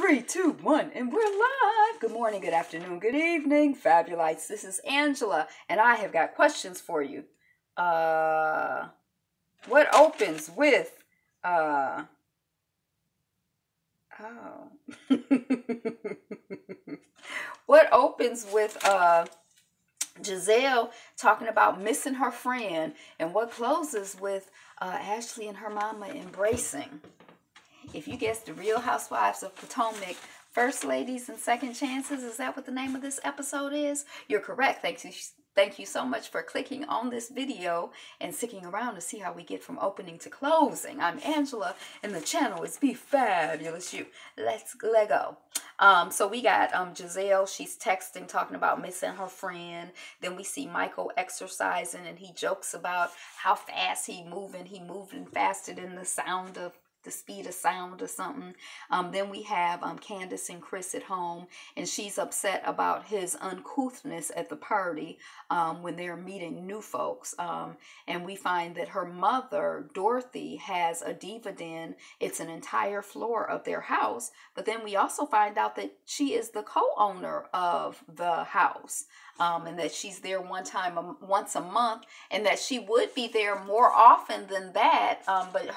3, 2, 1, and we're live. Good morning, good afternoon, good evening, Fabulites. This is Angela, and I have got questions for you. What opens with, what opens with, Giselle talking about missing her friend, and what closes with, Ashley and her mama embracing? If you guessed the Real Housewives of Potomac, First Ladies and Second Chances, is that what the name of this episode is? You're correct. Thank you so much for clicking on this video and sticking around to see how we get from opening to closing. I'm Angela, and the channel is Be Fabulous You. Let's go. So we got Giselle. She's texting, talking about missing her friend. Then we see Michael exercising, and he jokes about how fast he moving. He moving faster than the speed of sound or something. Then we have Candace and Chris at home, and she's upset about his uncouthness at the party when they're meeting new folks. And we find that her mother, Dorothy, has a diva den. It's an entire floor of their house. But then we also find out that she is the co-owner of the house. And that she's there once a month, and that she would be there more often than that. But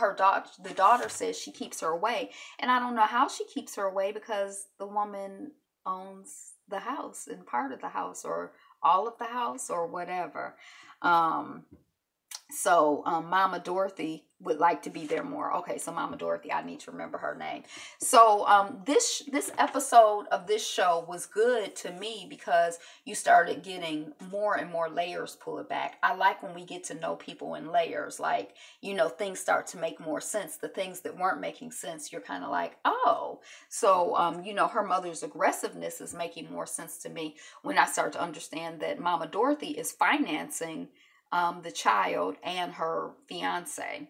the daughter says she keeps her away, and I don't know how she keeps her away because the woman owns the house and part of the house or all of the house or whatever. So Mama Dorothy would like to be there more. Okay, so Mama Dorothy, I need to remember her name. So this episode of this show was good to me because you started getting more and more layers pulled back. I like when we get to know people in layers, like, you know, things start to make more sense. The things that weren't making sense, you're kind of like, oh. So, you know, her mother's aggressiveness is making more sense to me when I start to understand that Mama Dorothy is financing the child and her fiance,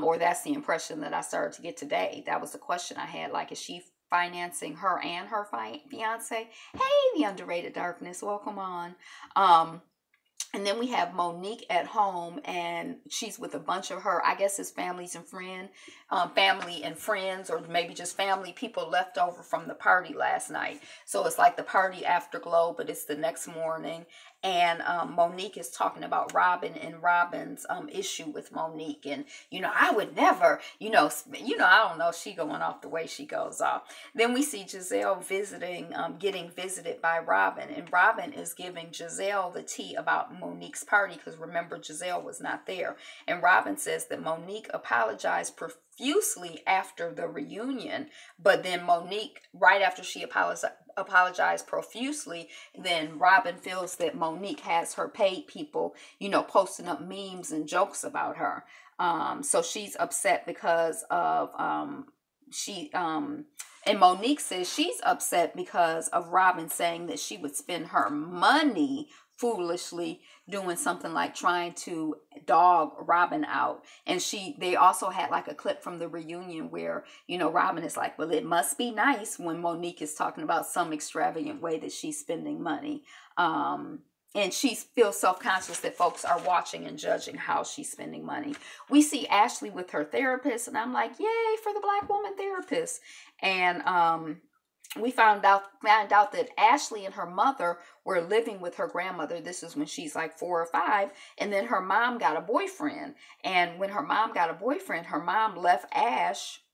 or that's the impression that I started to get today. That was the question I had. Like, is she financing her and her fiance? Hey, the underrated darkness, welcome on. And then we have Monique at home, and she's with a bunch of her, I guess it's family and friends, or maybe just family people left over from the party last night. So it's like the party afterglow, but it's the next morning. And Monique is talking about Robin and Robin's issue with Monique. And, you know, I would never, I don't know, she going off the way she goes off. Then we see Giselle getting visited by Robin. And Robin is giving Giselle the tea about Monique's party, because remember, Giselle was not there. And Robin says that Monique apologized profusely after the reunion, but then Monique, right after she apologized profusely, then Robin feels that Monique has her paid people, posting up memes and jokes about her. So she's upset because of and Monique says she's upset because of Robin saying that she would spend her money foolishly doing something like trying to dog Robin out. And they also had like a clip from the reunion where, Robin is like, well, it must be nice, when Monique is talking about some extravagant way that she's spending money. And she feels self-conscious that folks are watching and judging how she's spending money. We see Ashley with her therapist, and I'm like, yay for the Black woman therapist. And we found out that Ashley and her mother were living with her grandmother. This is when she's like 4 or 5. And then her mom got a boyfriend. And when her mom got a boyfriend, her mom left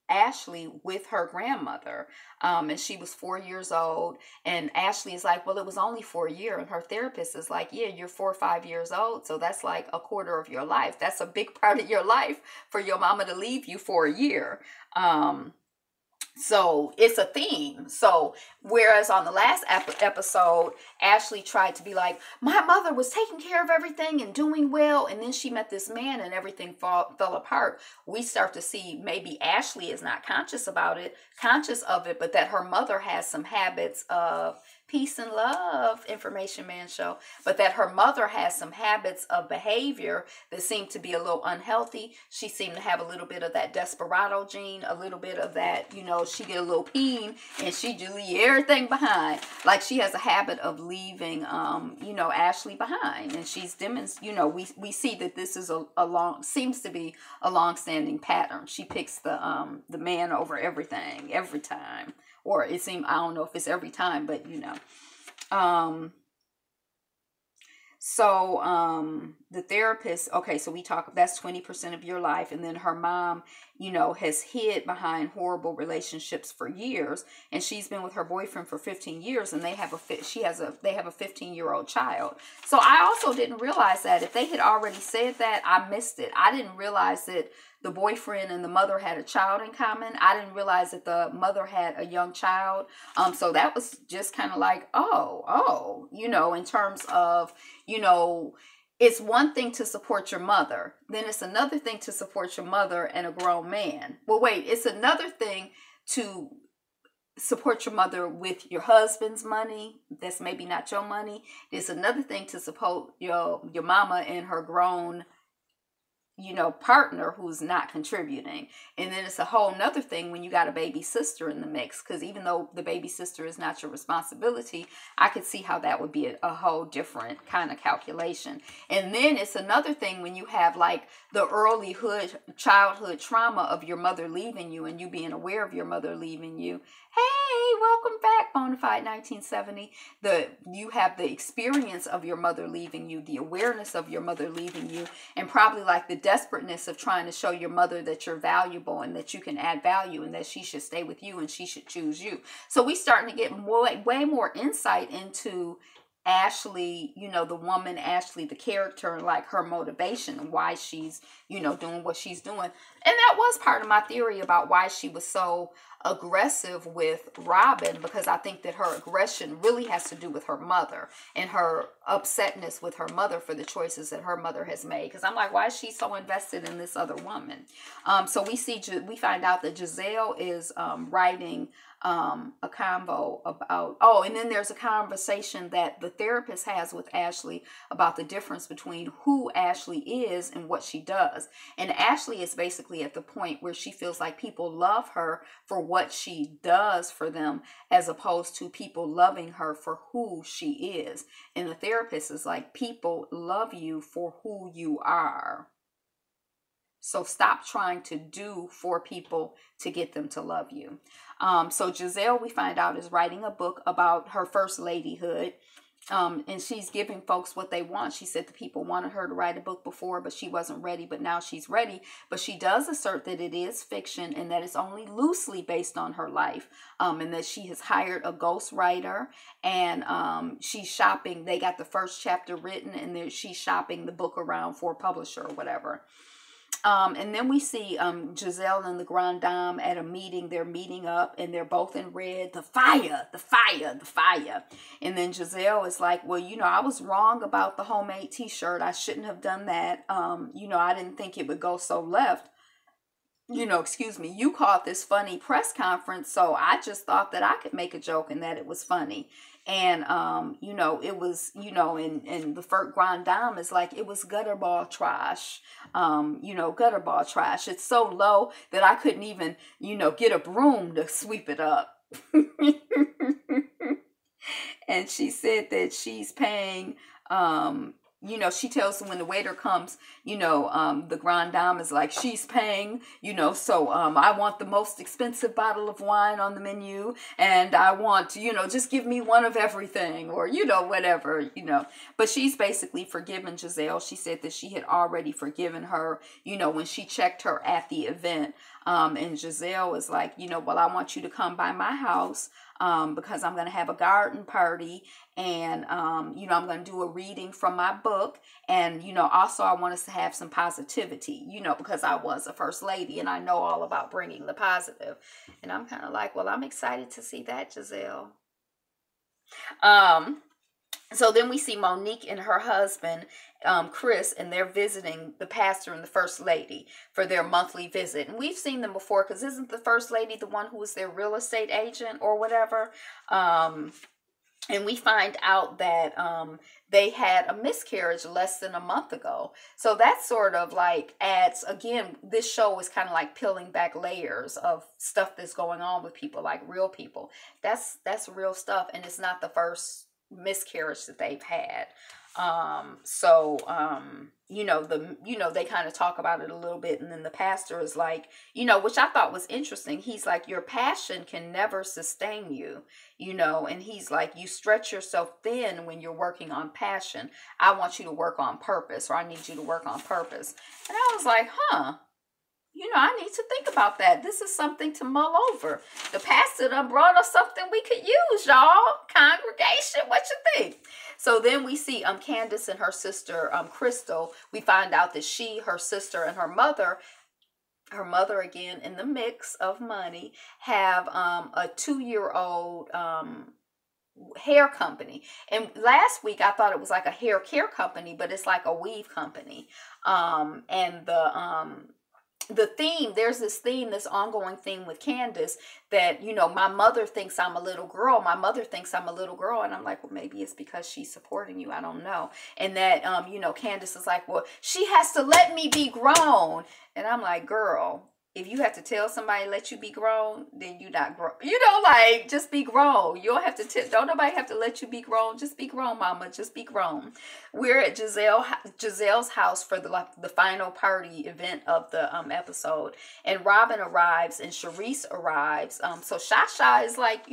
Ashley with her grandmother. And she was 4 years old. And Ashley is like, well, it was only for a year. And her therapist is like, yeah, you're 4 or 5 years old. So that's like a quarter of your life. That's a big part of your life for your mama to leave you for a year. So it's a theme. So whereas on the last episode, Ashley tried to be like, my mother was taking care of everything and doing well, and then she met this man and everything fell apart. We start to see maybe Ashley is not conscious of it, but that her mother has some habits of peace and love, Information Man Show. But that her mother has some habits of behavior that seem to be a little unhealthy. She seemed to have a little bit of that desperado gene, a little bit of that, she get a little peen and she just leave everything behind. Like she has a habit of leaving, Ashley behind. And she's we see that this is seems to be a long-standing pattern. She picks the man over everything, every time. Or it seems, I don't know if it's every time, but the therapist, okay, so we talk, that's 20% of your life. And then her mom, has hid behind horrible relationships for years. And she's been with her boyfriend for 15 years and they have a 15-year-old child. So I also didn't realize that. If they had already said that, I missed it. I didn't realize that the boyfriend and the mother had a child in common. I didn't realize that the mother had a young child. So that was just kind of like, in terms of, it's one thing to support your mother. Then it's another thing to support your mother and a grown man. Well, wait, it's another thing to support your mother with your husband's money. That's maybe not your money. It's another thing to support your mama and her grown partner who's not contributing. And then it's a whole nother thing when you got a baby sister in the mix, because even though the baby sister is not your responsibility, I could see how that would be a whole different kind of calculation. And then it's another thing when you have like the childhood trauma of your mother leaving you and you being aware of your mother leaving you. Hey, welcome back, Bonafide 1970. You have the experience of your mother leaving you, the awareness of your mother leaving you, and probably like the desperateness of trying to show your mother that you're valuable and that you can add value and that she should stay with you and she should choose you. So we starting to get way more insight into Ashley, the woman, Ashley, the character, and like her motivation and why she's, doing what she's doing. And that was part of my theory about why she was so aggressive with Robin, because I think that her aggression really has to do with her mother and her upsetness with her mother for the choices that her mother has made. Because I'm like, why is she so invested in this other woman? So we find out that Giselle is writing a convo about, and then there's a conversation that the therapist has with Ashley about the difference between who Ashley is and what she does. And Ashley is basically at the point where she feels like people love her for what she does for them, as opposed to people loving her for who she is. And the therapist is like, people love you for who you are. So stop trying to do for people to get them to love you. So Giselle, we find out, is writing a book about her first ladyhood. And she's giving folks what they want. She said the people wanted her to write a book before, but she wasn't ready. But now she's ready. But she does assert that it is fiction and that it's only loosely based on her life. And that she has hired a ghostwriter and she's shopping. They got the first chapter written and she's shopping the book around for a publisher or whatever. And then we see Giselle and the Grand Dame at a meeting. They're meeting up and they're both in red. The fire, the fire, the fire. And then Giselle is like, well, I was wrong about the homemade t-shirt. I shouldn't have done that. I didn't think it would go so left. Excuse me, you called this funny press conference, so I just thought that I could make a joke and that it was funny. And, it was, and the first Grand Dame is like, it was gutterball trash, gutterball trash. It's so low that I couldn't even, get a broom to sweep it up. And she said that she's paying, she tells them when the waiter comes, the Grand Dame is like, she's paying, so I want the most expensive bottle of wine on the menu. And I want, just give me one of everything or, whatever, But she's basically forgiven Giselle. She said that she had already forgiven her, when she checked her at the event. And Giselle was like, well, I want you to come by my house. Because I'm going to have a garden party and, I'm going to do a reading from my book. And, also I want us to have some positivity, because I was a first lady and I know all about bringing the positive. And I'm kind of like, well, I'm excited to see that, Giselle. So then we see Monique and her husband, Chris, and they're visiting the pastor and the first lady for their monthly visit. And we've seen them before because isn't the first lady the one who was their real estate agent or whatever? And we find out that they had a miscarriage less than a month ago. So that sort of like adds, again, this show is kind of like peeling back layers of stuff that's going on with people, like real people. That's real stuff, and it's not the first miscarriage that they've had. They kind of talk about it a little bit, and then the pastor is like, which I thought was interesting. He's like, your passion can never sustain you, and he's like, you stretch yourself thin when you're working on passion. I want you to work on purpose, or I need you to work on purpose. And I was like, I need to think about that. This is something to mull over. The pastor done brought us something we could use, y'all. Congregation, what you think? So then we see Candace and her sister Crystal. We find out that her sister, and her mother again in the mix of money, have a 2-year-old hair company. And last week I thought it was like a hair care company, but it's like a weave company. And the theme, there's this ongoing theme with Candace that, my mother thinks I'm a little girl. My mother thinks I'm a little girl. And I'm like, well, maybe it's because she's supporting you. I don't know. And that, Candace is like, well, she has to let me be grown. And I'm like, girl, if you have to tell somebody let you be grown, then you're not grown. Just be grown. You don't have to don't nobody have to let you be grown. Just be grown, mama. Just be grown. We're at Giselle's house for the final party event of the episode. And Robin arrives and Charisse arrives. So Shasha is like,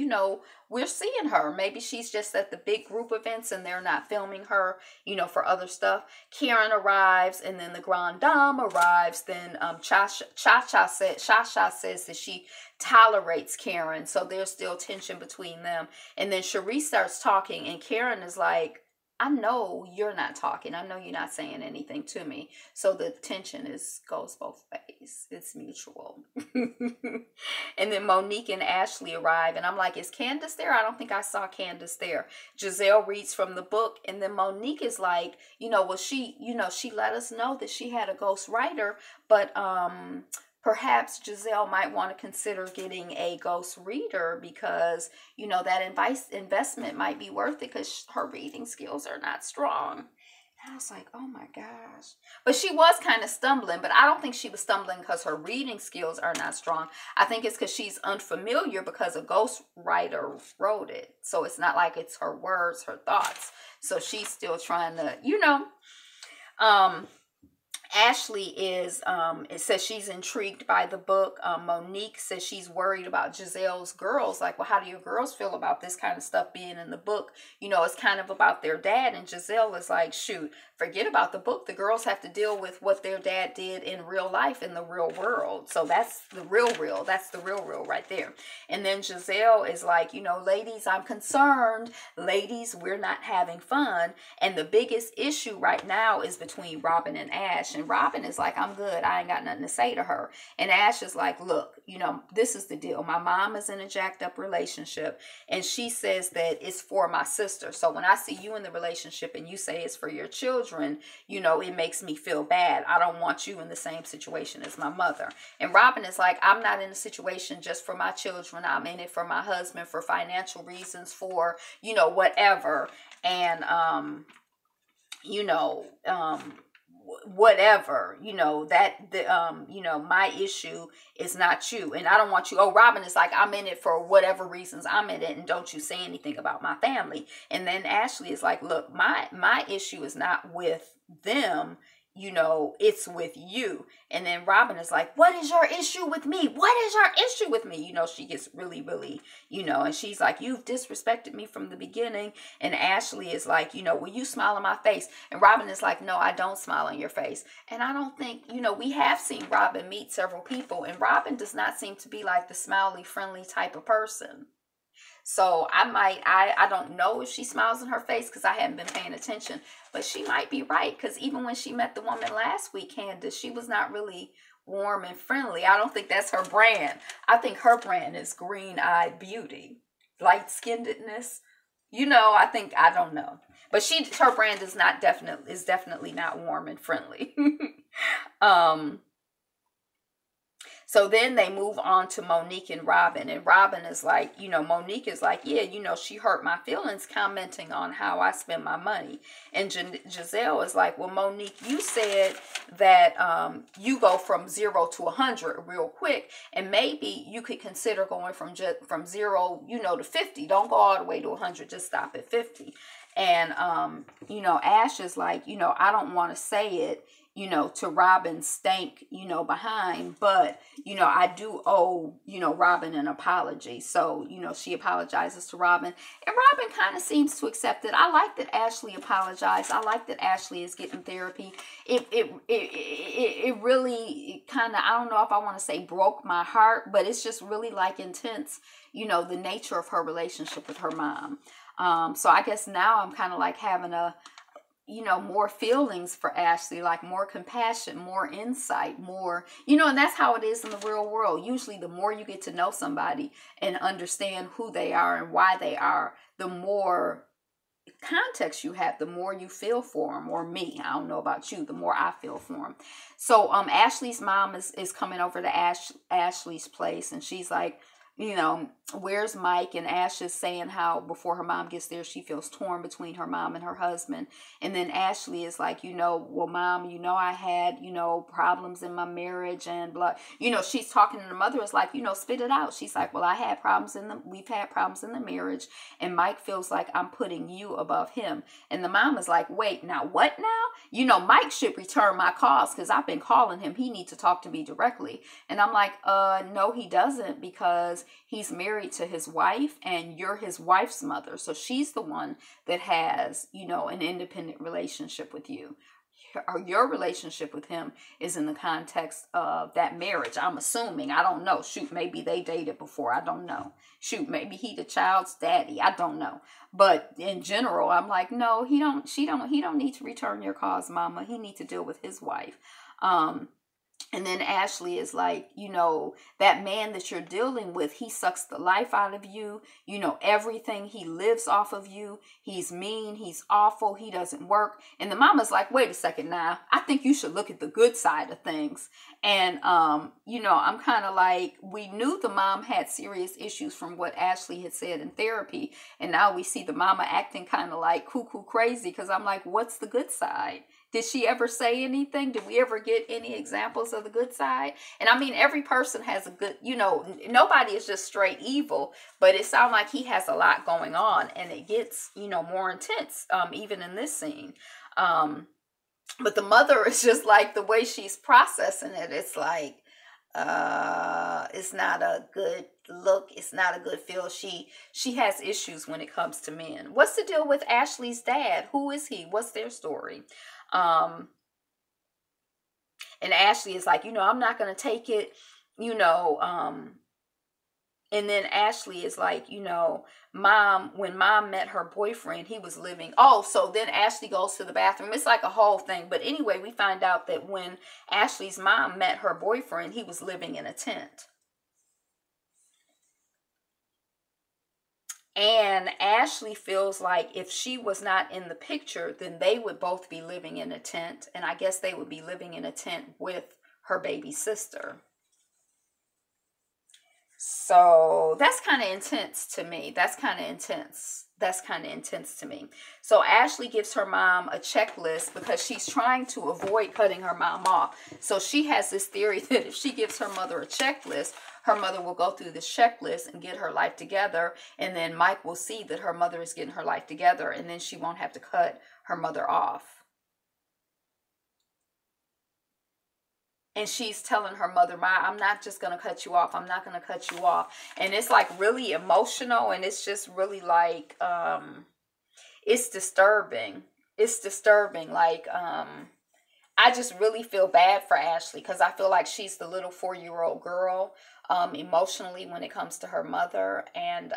we're seeing her. Maybe she's just at the big group events and they're not filming her, for other stuff. Karen arrives, and then the Grand Dame arrives. Then Shasha says that she tolerates Karen. So there's still tension between them. And then Charisse starts talking, and Karen is like, I know you're not talking. I know you're not saying anything to me. So the tension goes both ways. It's mutual. And then Monique and Ashley arrive, and I'm like, is Candace there? I don't think I saw Candace there. Giselle reads from the book, and then Monique is like, she let us know that she had a ghost writer, but perhaps Giselle might want to consider getting a ghost reader because, that investment might be worth it because her reading skills are not strong. And I was like, oh my gosh. But she was kind of stumbling, but I don't think she was stumbling because her reading skills are not strong. I think it's because she's unfamiliar because a ghost writer wrote it. So it's not like it's her words, her thoughts. So she's still trying to, Ashley it says she's intrigued by the book. Monique says she's worried about Giselle's girls. Like, well, how do your girls feel about this kind of stuff being in the book? It's kind of about their dad. And Giselle is like, shoot, forget about the book. The girls have to deal with what their dad did in real life, in the real world. So that's the real. That's the real right there. And then Giselle is like, ladies, I'm concerned. Ladies, we're not having fun. And the biggest issue right now is between Robin and Ash. And Robin is like, I'm good. I ain't got nothing to say to her. And Ash is like, look, this is the deal. My mom is in a jacked up relationship, and she says that it's for my sister. So when I see you in the relationship and you say it's for your children, it makes me feel bad. I don't want you in the same situation as my mother. And Robin is like, I'm not in a situation just for my children. I'm in it for my husband, for financial reasons, for, whatever. And, whatever, my issue is not you, and I don't want you. Oh, Robin is like, I'm in it for whatever reasons I'm in it, and don't you say anything about my family. And then Ashley is like, look, my issue is not with them, it's with you. And then Robin is like, what is your issue with me? What is your issue with me? She gets really, really, and she's like, you've disrespected me from the beginning. And Ashley is like, will you smile on my face? And Robin is like, no, I don't smile on your face. And I don't think, we have seen Robin meet several people, and Robin does not seem to be like the smiley, friendly type of person. So I don't know if she smiles in her face because I haven't been paying attention, but she might be right, because even when she met the woman last week, Candace, she was not really warm and friendly. I don't think that's her brand. I think her brand is green-eyed beauty, light-skinnedness. I don't know, but her brand is definitely not warm and friendly. So then they move on to Monique and Robin. And Robin is like, Monique is like, yeah, she hurt my feelings commenting on how I spend my money. And Giselle is like, well, Monique, you said that you go from 0 to 100 real quick. And maybe you could consider going from 0, to 50. Don't go all the way to 100. Just stop at 50. And, Ash is like, I don't want to say it, to Robin stank, behind, but, I do owe, Robin an apology. So, she apologizes to Robin, and Robin kind of seems to accept it. I like that Ashley apologized. I like that Ashley is getting therapy. It really kind of, I don't know if I want to say broke my heart, but it's just really like intense, the nature of her relationship with her mom. So I guess now I'm kind of like having more feelings for Ashley, like more compassion, more insight, more, and that's how it is in the real world. Usually the more you get to know somebody and understand who they are and why they are, the more context you have, the more you feel for them, or me, I don't know about you, the more I feel for them. So Ashley's mom is coming over to Ashley's place, and she's like, where's Mike? And Ash is saying how before her mom gets there, she feels torn between her mom and her husband. And then Ashley is like, well, Mom, I had, problems in my marriage and blah. She's talking to the mother is like, spit it out. She's like, well, we've had problems in the marriage. And Mike feels like I'm putting you above him. And the mom is like, wait, now what now? Mike should return my calls because I've been calling him. He needs to talk to me directly. And I'm like, no, he doesn't, because he's married to his wife and you're his wife's mother. So she's the one that has, an independent relationship with you. Your relationship with him is in the context of that marriage. I'm assuming. I don't know. Shoot, maybe they dated before. I don't know. Shoot, maybe he the child's daddy. I don't know. But in general, I'm like, no, he don't need to return your calls, Mama. He needs to deal with his wife. And then Ashley is like, that man that you're dealing with, he sucks the life out of you. Everything. He lives off of you. He's mean. He's awful. He doesn't work. And the mama's like, wait a second now. I think you should look at the good side of things. And, I'm kind of like, we knew the mom had serious issues from what Ashley had said in therapy. And now we see the mama acting kind of like cuckoo crazy, because I'm like, what's the good side? Did she ever say anything? Did we ever get any examples of the good side? And I mean, every person has a good, nobody is just straight evil, but it sounds like he has a lot going on, and it gets, more intense, even in this scene. But the mother is just like, the way she's processing it, it's like, it's not a good look. It's not a good feel. She has issues when it comes to men. What's the deal with Ashley's dad? Who is he? What's their story? And Ashley is like, I'm not going to take it, and then Ashley is like, when mom met her boyfriend, he was living. Oh, so then Ashley goes to the bathroom. It's like a whole thing. But anyway, we find out that when Ashley's mom met her boyfriend, he was living in a tent. And Ashley feels like if she was not in the picture, then they would both be living in a tent. And I guess they would be living in a tent with her baby sister. So that's kind of intense to me. That's kind of intense to me. So Ashley gives her mom a checklist because she's trying to avoid cutting her mom off. So she has this theory that if she gives her mother a checklist, her mother will go through this checklist and get her life together. And then Mike will see that her mother is getting her life together. And then she won't have to cut her mother off. And she's telling her mother, I'm not just going to cut you off. I'm not going to cut you off. And it's like really emotional. And it's just really like, it's disturbing. It's disturbing. Like, I just really feel bad for Ashley because I feel like she's the little 4-year-old girl emotionally when it comes to her mother. And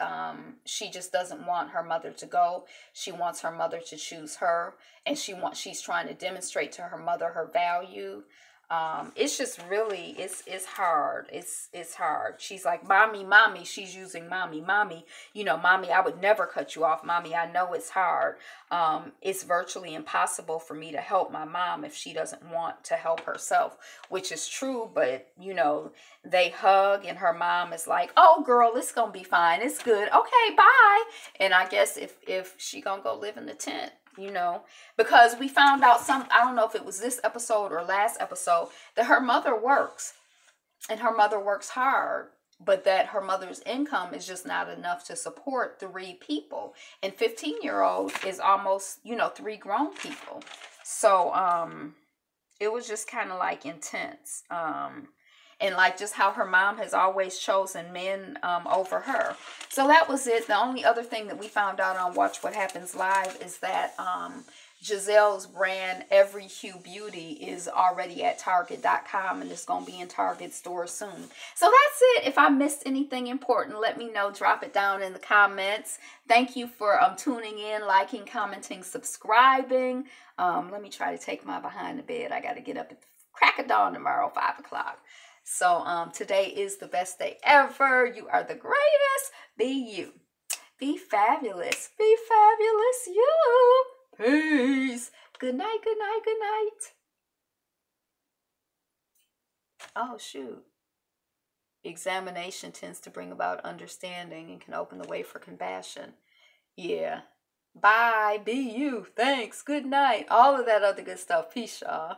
she just doesn't want her mother to go. She wants her mother to choose her. And she's trying to demonstrate to her mother her value. It's just really, it's hard. It's hard. She's like, mommy. She's using mommy. Mommy, I would never cut you off. Mommy, I know it's hard. It's virtually impossible for me to help my mom if she doesn't want to help herself, which is true. But, they hug and her mom is like, oh, girl, it's going to be fine. It's good. Okay, bye. And I guess if she going to go live in the tent, because we found out I don't know if it was this episode or last episode, that her mother works and her mother works hard, but that her mother's income is just not enough to support 3 people. And 15-year-old is almost, 3 grown people. So, it was just kind of like intense. And like just how her mom has always chosen men over her. So that was it. The only other thing that we found out on Watch What Happens Live is that Giselle's brand, Every Hue Beauty, is already at Target.com and it's going to be in Target stores soon. So that's it. If I missed anything important, let me know. Drop it down in the comments. Thank you for tuning in, liking, commenting, subscribing. Let me try to take my behind the bed. I got to get up at the crack of dawn tomorrow, 5 o'clock. So today is the best day ever. You are the greatest. Be you. Be fabulous. Be fabulous you. Peace. Good night, good night, good night. Oh, shoot. Examination tends to bring about understanding and can open the way for compassion. Yeah. Bye. Be you. Thanks. Good night. All of that other good stuff. Peace, y'all.